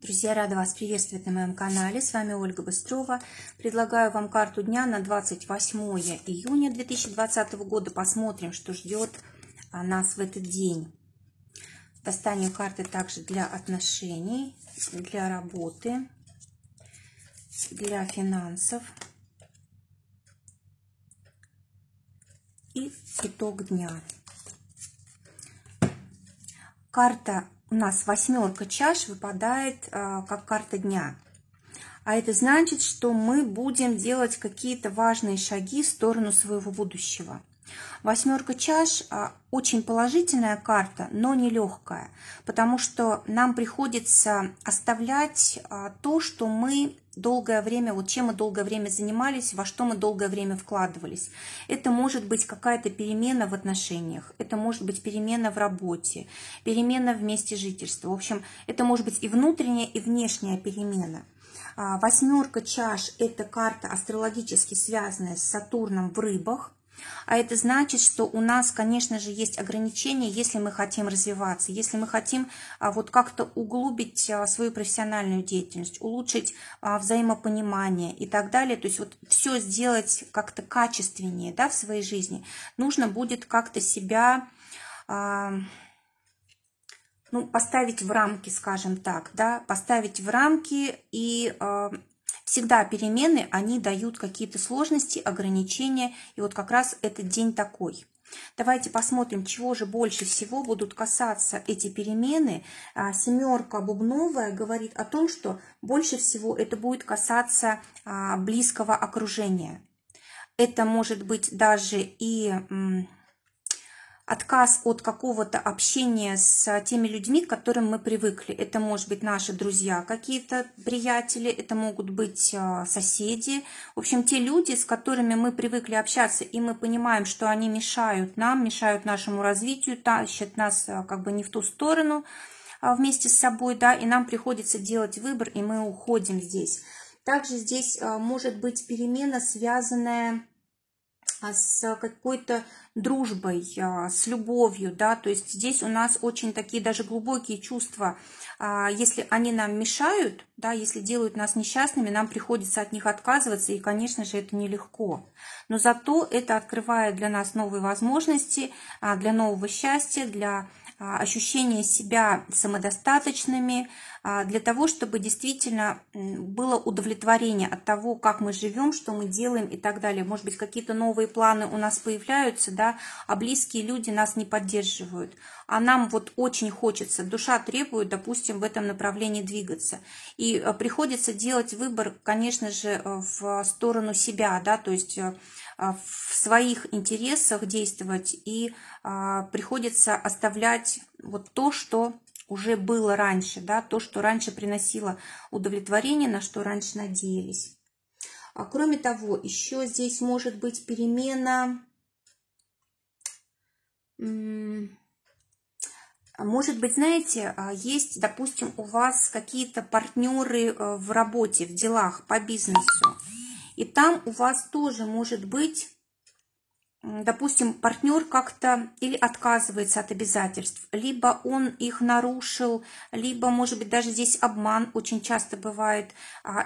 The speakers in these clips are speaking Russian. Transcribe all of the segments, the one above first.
Друзья, рада вас приветствовать на моем канале. С вами Ольга Быстрова. Предлагаю вам карту дня на 28 июня 2020 года. Посмотрим, что ждет нас в этот день. Достанем карты также для отношений, для работы, для финансов. И итог дня. Карта у нас восьмерка чаш выпадает как карта дня. А это значит, что мы будем делать какие-то важные шаги в сторону своего будущего. Восьмерка чаш очень положительная карта, но не легкая, потому что нам приходится оставлять то, что мы долгое время, чем мы долгое время занимались, во что мы долгое время вкладывались. Это может быть какая-то перемена в отношениях, это может быть перемена в работе, перемена в месте жительства. В общем, это может быть и внутренняя, и внешняя перемена. Восьмерка чаш – это карта астрологически связанная с Сатурном в Рыбах. А это значит, что у нас, конечно же, есть ограничения, если мы хотим развиваться, если мы хотим вот как-то углубить свою профессиональную деятельность, улучшить взаимопонимание и так далее. То есть вот все сделать как-то качественнее, да, в своей жизни. Нужно будет как-то себя поставить в рамки, скажем так, да, поставить в рамки и... Всегда перемены, они дают какие-то сложности, ограничения, и вот как раз этот день такой. Давайте посмотрим, чего же больше всего будут касаться эти перемены. Семерка бубновая говорит о том, что больше всего это будет касаться близкого окружения. Это может быть даже и... отказ от какого-то общения с теми людьми, к которым мы привыкли. Это может быть наши друзья, какие-то приятели, это могут быть соседи. В общем, те люди, с которыми мы привыкли общаться, и мы понимаем, что они мешают нам, мешают нашему развитию, тащат нас как бы не в ту сторону вместе с собой, да, и нам приходится делать выбор, и мы уходим здесь. Также здесь может быть перемена, связанная с какой-то дружбой, с любовью, да, то есть здесь у нас очень такие даже глубокие чувства, если они нам мешают, да, если делают нас несчастными, нам приходится от них отказываться, и, конечно же, это нелегко, но зато это открывает для нас новые возможности, для нового счастья, для ощущения себя самодостаточными, для того, чтобы действительно было удовлетворение от того, как мы живем, что мы делаем и так далее. Может быть, какие-то новые планы у нас появляются, да, а близкие люди нас не поддерживают. А нам вот очень хочется, душа требует, допустим, в этом направлении двигаться. И приходится делать выбор, конечно же, в сторону себя, да, то есть в своих интересах действовать, и приходится оставлять вот то, что уже было раньше, да, то, что раньше приносило удовлетворение, на что раньше надеялись. Кроме того, еще здесь может быть перемена, может быть, знаете, есть, допустим, у вас какие-то партнеры в работе, в делах, по бизнесу, и там у вас тоже может быть, допустим, партнер как-то или отказывается от обязательств, либо он их нарушил, либо, может быть, даже здесь обман очень часто бывает,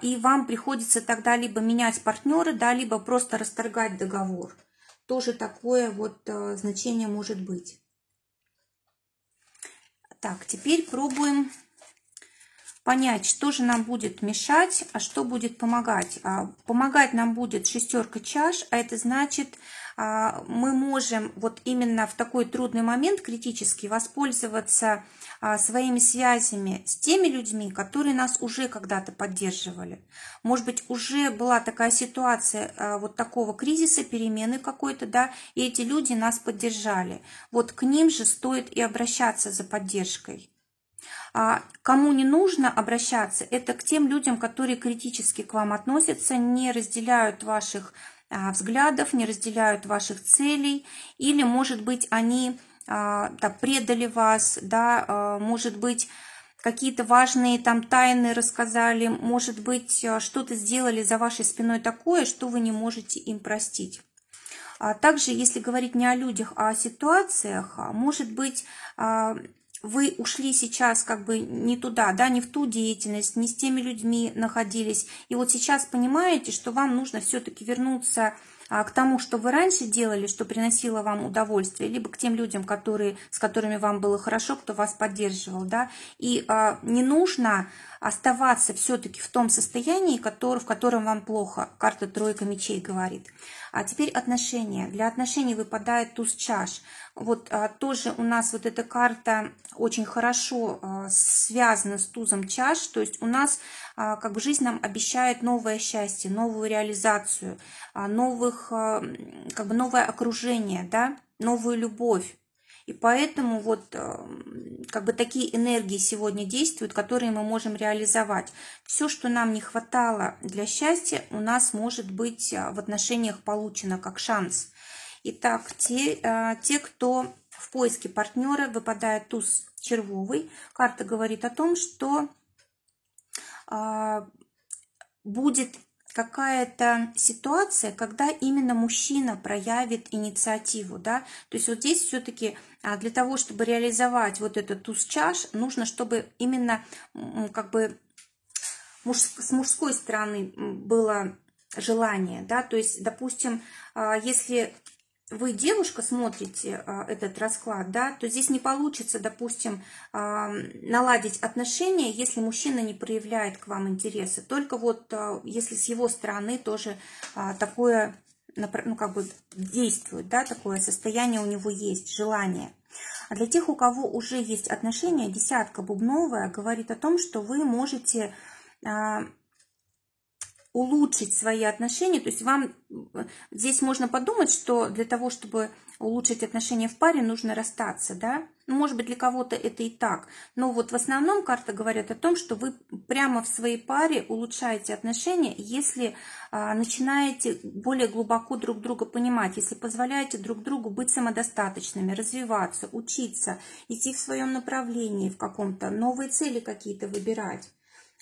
и вам приходится тогда либо менять партнера, да, либо просто расторгать договор. Тоже такое вот значение может быть. Так, теперь пробуем понять, что же нам будет мешать, а что будет помогать. Помогать нам будет шестерка чаш, а это значит, мы можем вот именно в такой трудный момент критический воспользоваться своими связями с теми людьми, которые нас уже когда-то поддерживали. Может быть, уже была такая ситуация вот такого кризиса, перемены какой-то, да, и эти люди нас поддержали. Вот к ним же стоит и обращаться за поддержкой. Кому не нужно обращаться, это к тем людям, которые критически к вам относятся, не разделяют ваших взглядов, не разделяют ваших целей, или, может быть, они предали вас, да, может быть, какие-то важные там тайны рассказали, может быть, что-то сделали за вашей спиной такое, что вы не можете им простить. Также, если говорить не о людях, а о ситуациях, может быть, вы ушли сейчас как бы не туда, да, не в ту деятельность, не с теми людьми находились. И вот сейчас понимаете, что вам нужно все-таки вернуться к тому, что вы раньше делали, что приносило вам удовольствие, либо к тем людям, с которыми вам было хорошо, кто вас поддерживал, да. И не нужно оставаться все-таки в том состоянии, в котором вам плохо. Карта тройка мечей говорит. А теперь отношения. Для отношений выпадает туз чаш. Вот тоже у нас вот эта карта очень хорошо связана с тузом чаш. То есть у нас как бы жизнь нам обещает новое счастье, новую реализацию, как бы новое окружение, да, новую любовь. И поэтому вот как бы такие энергии сегодня действуют, которые мы можем реализовать. Все, что нам не хватало для счастья, у нас может быть в отношениях получено как шанс. Итак, те, кто в поиске партнера, выпадает туз червовый. Карта говорит о том, что будет какая-то ситуация, когда именно мужчина проявит инициативу, да, то есть вот здесь все-таки для того, чтобы реализовать вот этот туз чаш, нужно, чтобы именно как бы с мужской стороны было желание, да, то есть, допустим, если вы, девушка, смотрите этот расклад, да, то здесь не получится, допустим, наладить отношения, если мужчина не проявляет к вам интереса. Только вот если с его стороны тоже такое, ну, как бы действует, да, такое состояние у него есть, желание. А для тех, у кого уже есть отношения, десятка бубновая говорит о том, что вы можете улучшить свои отношения, то есть вам здесь можно подумать, что для того, чтобы улучшить отношения в паре, нужно расстаться, да, ну, может быть, для кого-то это и так, но вот в основном карта говорит о том, что вы прямо в своей паре улучшаете отношения, если начинаете более глубоко друг друга понимать, если позволяете друг другу быть самодостаточными, развиваться, учиться, идти в своем направлении в каком-то, новые цели какие-то выбирать.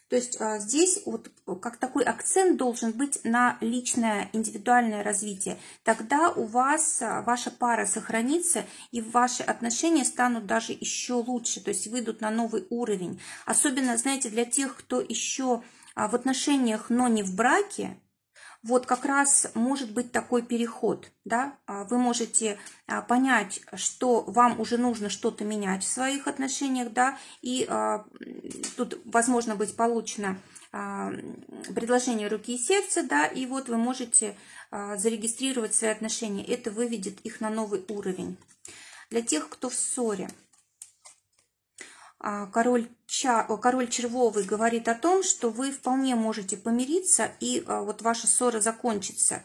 То есть здесь вот как такой акцент должен быть на личное, индивидуальное развитие. Тогда у вас ваша пара сохранится, и ваши отношения станут даже еще лучше, то есть выйдут на новый уровень. Особенно, знаете, для тех, кто еще в отношениях, но не в браке, вот как раз может быть такой переход, да, вы можете понять, что вам уже нужно что-то менять в своих отношениях, да, и тут возможно быть получено предложение руки и сердца, да, и вот вы можете зарегистрировать свои отношения, это выведет их на новый уровень. Для тех, кто в ссоре, король червовый говорит о том, что вы вполне можете помириться, и вот ваша ссора закончится.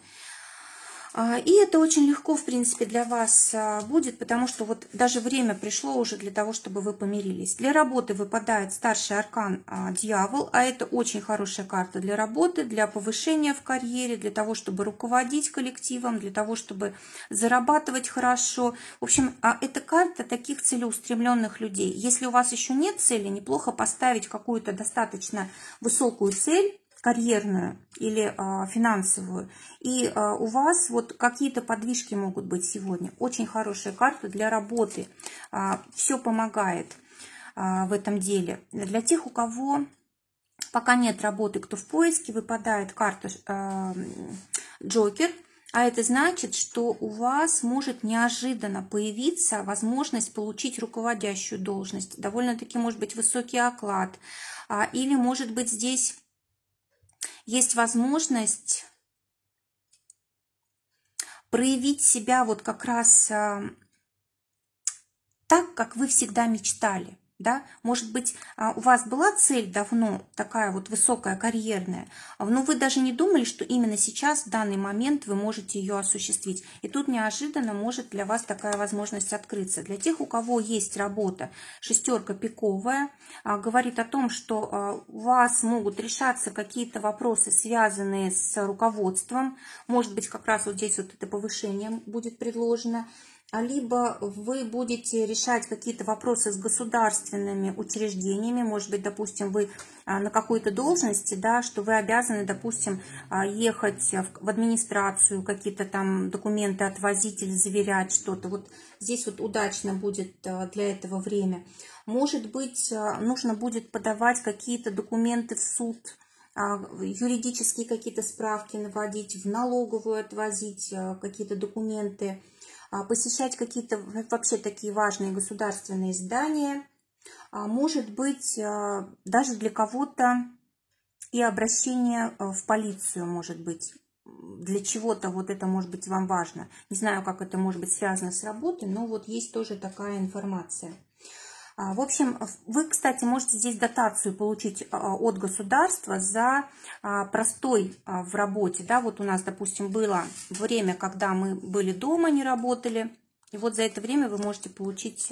И это очень легко, в принципе, для вас будет, потому что вот даже время пришло уже для того, чтобы вы помирились. Для работы выпадает старший аркан дьявол, а это очень хорошая карта для работы, для повышения в карьере, для того, чтобы руководить коллективом, для того, чтобы зарабатывать хорошо. В общем, это карта таких целеустремленных людей. Если у вас еще нет цели, неплохо поставить какую-то достаточно высокую цель, карьерную или финансовую, и у вас вот какие-то подвижки могут быть сегодня. Очень хорошая карта для работы, все помогает в этом деле. Для тех, у кого пока нет работы, кто в поиске, выпадает карта Джокер, а это значит, что у вас может неожиданно появиться возможность получить руководящую должность, довольно-таки может быть высокий оклад, или может быть здесь есть возможность проявить себя вот как раз так, как вы всегда мечтали. Да? Может быть, у вас была цель давно, такая вот высокая, карьерная, но вы даже не думали, что именно сейчас, в данный момент, вы можете ее осуществить. И тут неожиданно может для вас такая возможность открыться. Для тех, у кого есть работа, шестерка пиковая, говорит о том, что у вас могут решаться какие-то вопросы, связанные с руководством. Может быть, как раз вот здесь вот это повышение будет предложено. Либо вы будете решать какие-то вопросы с государственными учреждениями, может быть, допустим, вы на какой-то должности, да, что вы обязаны, допустим, ехать в администрацию, какие-то там документы отвозить или заверять что-то. Вот здесь вот удачно будет для этого время. Может быть, нужно будет подавать какие-то документы в суд, юридические какие-то справки наводить, в налоговую отвозить какие-то документы, посещать какие-то вообще такие важные государственные здания. Может быть, даже для кого-то и обращение в полицию, может быть. Для чего-то вот это может быть вам важно. Не знаю, как это может быть связано с работой, но вот есть тоже такая информация. В общем, вы, кстати, можете здесь дотацию получить от государства за простой в работе. Да, вот у нас, допустим, было время, когда мы были дома, не работали. И вот за это время вы можете получить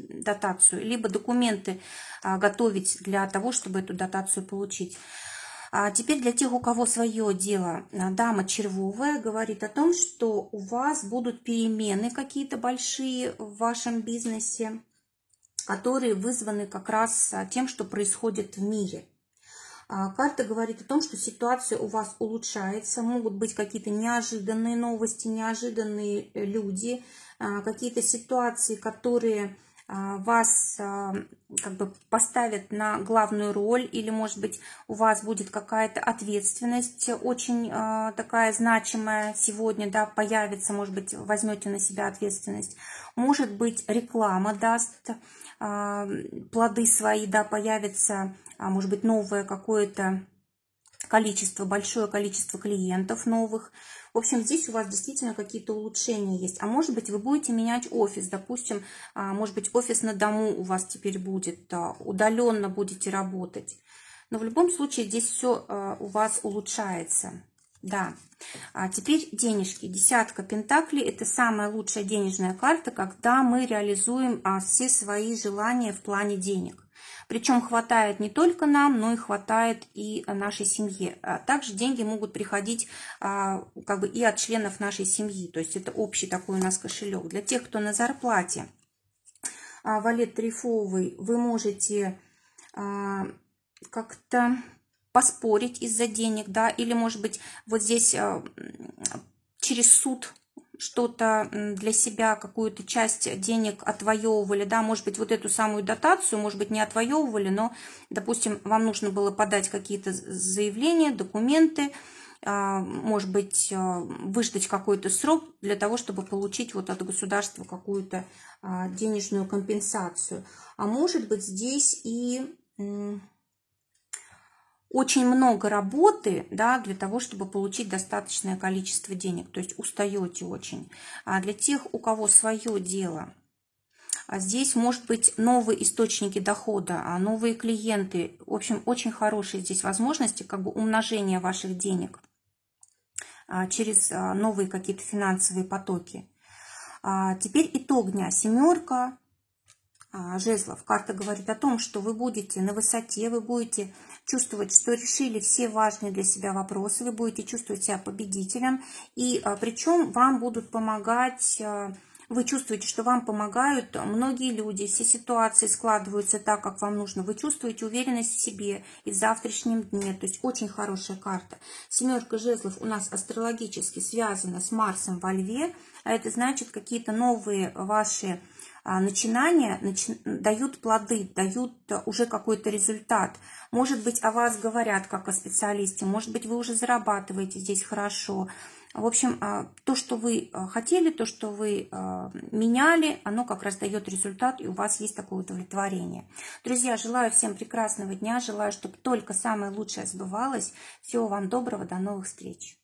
дотацию. Либо документы готовить для того, чтобы эту дотацию получить. Теперь для тех, у кого свое дело, дама червовая говорит о том, что у вас будут перемены какие-то большие в вашем бизнесе, которые вызваны как раз тем, что происходит в мире. Карта говорит о том, что ситуация у вас улучшается, могут быть какие-то неожиданные новости, неожиданные люди, какие-то ситуации, которые вас как бы поставят на главную роль, или, может быть, у вас будет какая-то ответственность очень такая значимая сегодня, да, появится, может быть, возьмете на себя ответственность. Может быть, реклама даст плоды свои, да, появится, может быть, новое какое-то количество, большое количество клиентов новых. В общем, здесь у вас действительно какие-то улучшения есть. А может быть, вы будете менять офис, допустим, может быть, офис на дому у вас теперь будет, удаленно будете работать. Но в любом случае здесь все у вас улучшается. Да. А теперь денежки. Десятка пентаклей – это самая лучшая денежная карта, когда мы реализуем все свои желания в плане денег. Причем хватает не только нам, но и хватает и нашей семье. Также деньги могут приходить как бы и от членов нашей семьи. То есть это общий такой у нас кошелек. Для тех, кто на зарплате, валет трифовый, вы можете как-то поспорить из-за денег, да, или, может быть, вот здесь через суд что-то для себя, какую-то часть денег отвоевывали, да, может быть, вот эту самую дотацию, может быть, не отвоевывали, но, допустим, вам нужно было подать какие-то заявления, документы, может быть, выждать какой-то срок для того, чтобы получить вот от государства какую-то денежную компенсацию. А может быть, здесь и очень много работы, да, для того, чтобы получить достаточное количество денег. То есть устаете очень. А для тех, у кого свое дело, здесь может быть новые источники дохода, новые клиенты. В общем, очень хорошие здесь возможности как бы умножения ваших денег через новые какие-то финансовые потоки. Теперь итог дня. Семерка жезлов. Карта говорит о том, что вы будете на высоте, вы будете чувствовать, что решили все важные для себя вопросы, вы будете чувствовать себя победителем, и причем вам будут помогать, вы чувствуете, что вам помогают многие люди, все ситуации складываются так, как вам нужно, вы чувствуете уверенность в себе и в завтрашнем дне, то есть очень хорошая карта. Семерка жезлов у нас астрологически связана с Марсом во Льве, а это значит, какие-то новые ваши начинания дают плоды, дают уже какой-то результат. Может быть, о вас говорят как о специалисте, может быть, вы уже зарабатываете здесь хорошо. В общем, то, что вы хотели, то, что вы меняли, оно как раз дает результат, и у вас есть такое удовлетворение. Друзья, желаю всем прекрасного дня, желаю, чтобы только самое лучшее сбывалось. Всего вам доброго, до новых встреч.